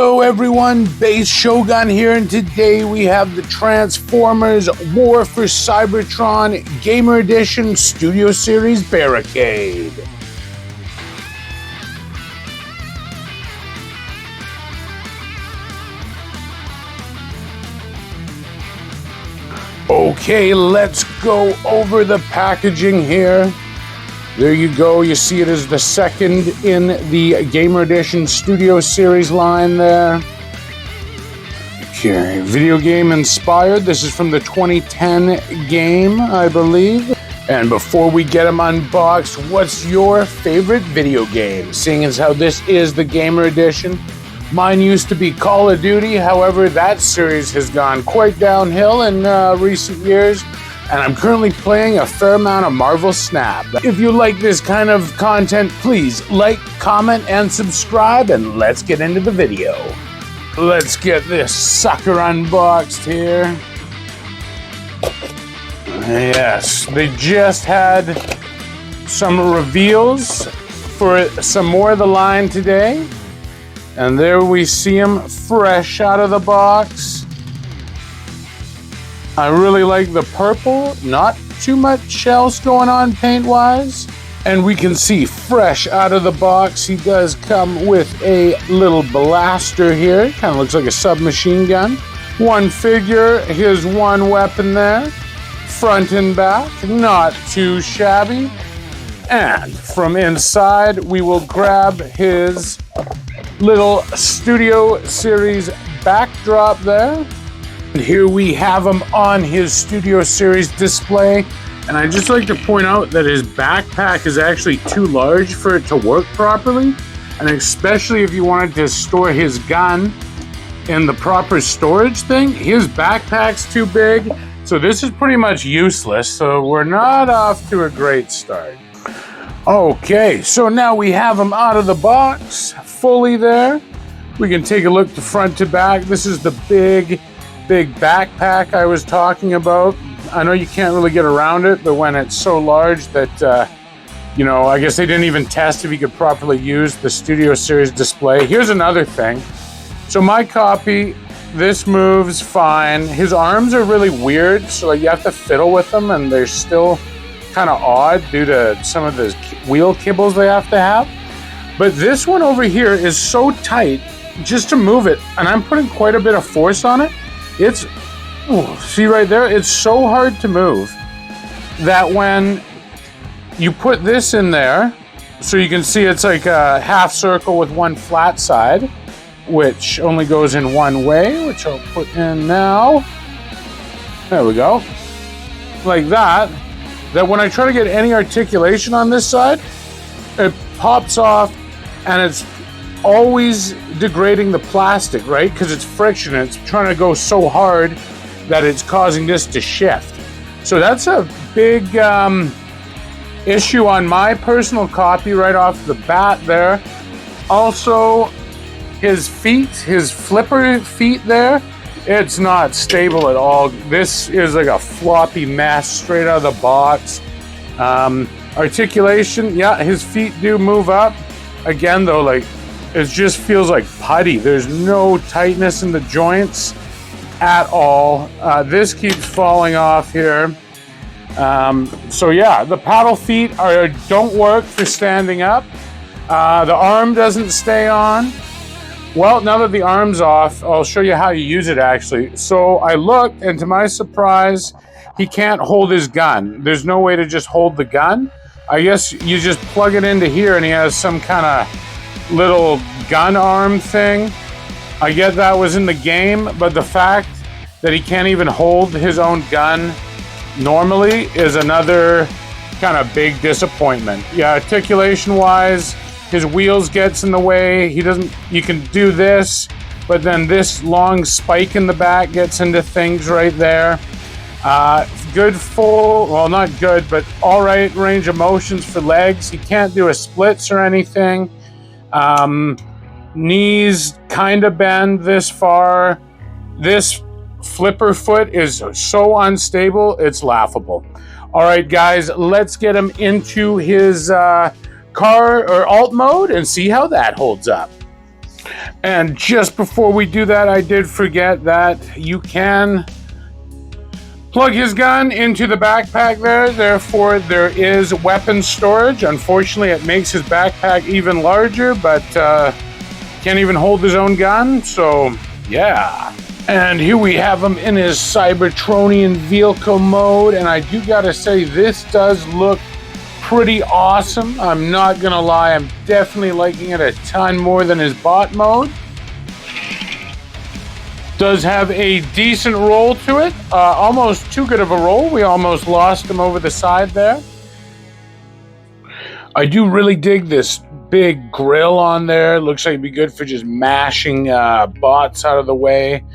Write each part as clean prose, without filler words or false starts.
Hello everyone, Base Shogun here, and today we have the Transformers War for Cybertron Gamer Edition Studio Series Barricade. Okay, let's go over the packaging here. There you go, you see it as the second in the Gamer Edition Studio Series line there. Okay, video game inspired. This is from the 2010 game, I believe. And before we get them unboxed, what's your favorite video game? Seeing as how this is the Gamer Edition. Mine used to be Call of Duty, however, that series has gone quite downhill in recent years. And I'm currently playing a fair amount of Marvel Snap. If you like this kind of content, please like, comment, and subscribe, and let's get into the video. Let's get this sucker unboxed here. Yes, they just had some reveals for some more of the line today. And there we see them fresh out of the box. I really like the purple, not too much else going on paint-wise. And we can see fresh out of the box, he does come with a little blaster here. Kind of looks like a submachine gun. One figure, his one weapon there. Front and back, not too shabby. And from inside, we will grab his little Studio Series backdrop there. And here we have him on his Studio Series display. And I'd just like to point out that his backpack is actually too large for it to work properly. And especially if you wanted to store his gun in the proper storage thing, his backpack's too big. So this is pretty much useless. So we're not off to a great start. Okay, so now we have him out of the box, fully there. We can take a look to front to back. This is the big backpack I was talking about. I know you can't really get around it, but when it's so large that, you know, I guess they didn't even test if you could properly use the Studio Series display. Here's another thing. So my copy, this moves fine. His arms are really weird, so you have to fiddle with them, and they're still kind of odd due to some of the wheel kibbles they have to have. But this one over here is so tight just to move it, and I'm putting quite a bit of force on it. It's, see right there, it's so hard to move that when you put this in there, so you can see it's like a half circle with one flat side, which only goes in one way, which I'll put in now. There we go. Like that when I try to get any articulation on this side, it pops off, and it's always degrading the plastic, right? Because it's friction, and it's trying to go so hard that it's causing this to shift. So that's a big issue on my personal copy right off the bat there. Also, his feet, his flipper feet there, it's not stable at all. This is like a floppy mess straight out of the box. Articulation, yeah, his feet do move up. Again though, like, it just feels like putty. There's no tightness in the joints at all. This keeps falling off here. So yeah, the paddle feet don't work for standing up. The arm doesn't stay on. Well, now that the arm's off, I'll show you how you use it actually. So I looked, and to my surprise, he can't hold his gun. There's no way to just hold the gun. I guess you just plug it into here, and he has some kind of little gun arm thing. I get that was in the game, but the fact that he can't even hold his own gun normally is another kind of big disappointment. Yeah, articulation-wise, his wheels gets in the way. You can do this, but then this long spike in the back gets into things right there. Good full, well, not good, but all right range of motions for legs. He can't do a splits or anything. Knees kind of bend this far. This flipper foot is so unstable, it's laughable. All right, guys, let's get him into his car or alt mode and see how that holds up. And just before we do that, I did forget that you can plug his gun into the backpack there. Therefore, there is weapon storage. Unfortunately, it makes his backpack even larger, but can't even hold his own gun. So, yeah. And here we have him in his Cybertronian vehicle mode. And I do gotta say, this does look pretty awesome. I'm not gonna lie, I'm definitely liking it a ton more than his bot mode. Does have a decent roll to it. Almost too good of a roll. We almost lost him over the side there. I do really dig this big grill on there. Looks like it'd be good for just mashing bots out of the way.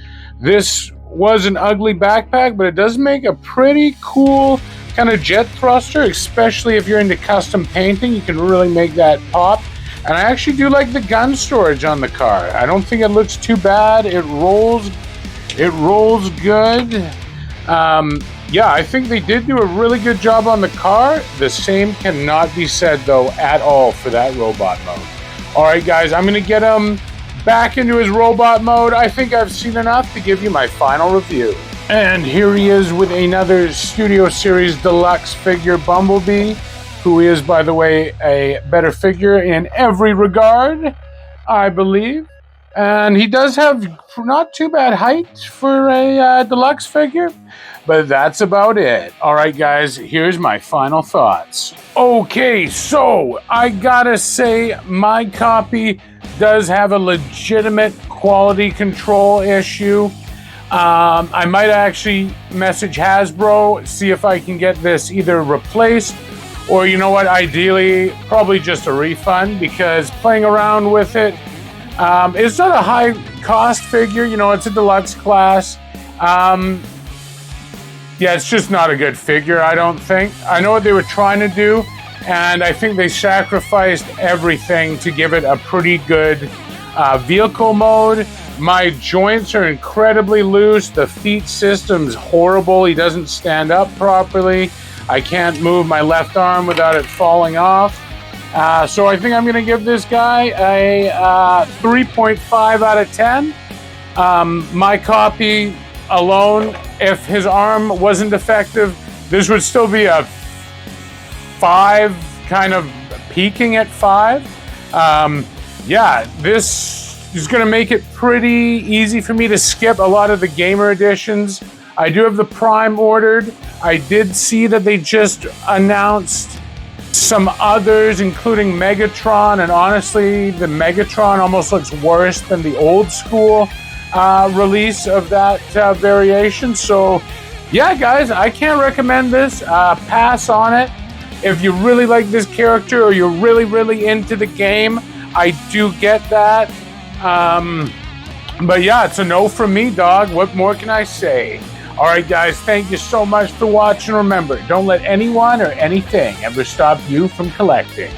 This was an ugly backpack, but it does make a pretty cool kind of jet thruster, especially if you're into custom painting. You can really make that pop. And I actually do like the gun storage on the car. I don't think it looks too bad. It rolls good. Yeah, I think they did do a really good job on the car. The same cannot be said, though, at all for that robot mode. All right, guys, I'm going to get him back into his robot mode. I think I've seen enough to give you my final review. And here he is with another Studio Series Deluxe figure, Bumblebee, who is, by the way, a better figure in every regard, I believe. And he does have not too bad height for a Deluxe figure, but that's about it. All right, guys, here's my final thoughts. Okay, so I gotta say my copy does have a legitimate quality control issue. I might actually message Hasbro, see if I can get this either replaced or, you know what, ideally, probably just a refund, because playing around with it, it's not a high cost figure. You know, it's a Deluxe class. Yeah, it's just not a good figure, I don't think. I know what they were trying to do, and I think they sacrificed everything to give it a pretty good vehicle mode. My joints are incredibly loose. The feet system's horrible. He doesn't stand up properly. I can't move my left arm without it falling off. So I think I'm going to give this guy a 3.5 out of 10. My copy alone, if his arm wasn't defective, this would still be a 5, kind of peaking at 5. Yeah, this is going to make it pretty easy for me to skip a lot of the gamer editions. I do have the Prime ordered. I did see that they just announced some others, including Megatron, and honestly, the Megatron almost looks worse than the old school release of that variation. So, yeah, guys, I can't recommend this. Pass on it. If you really like this character or you're really, really into the game, I do get that. But yeah, it's a no from me, dog. What more can I say? All right, guys, thank you so much for watching. Remember, don't let anyone or anything ever stop you from collecting.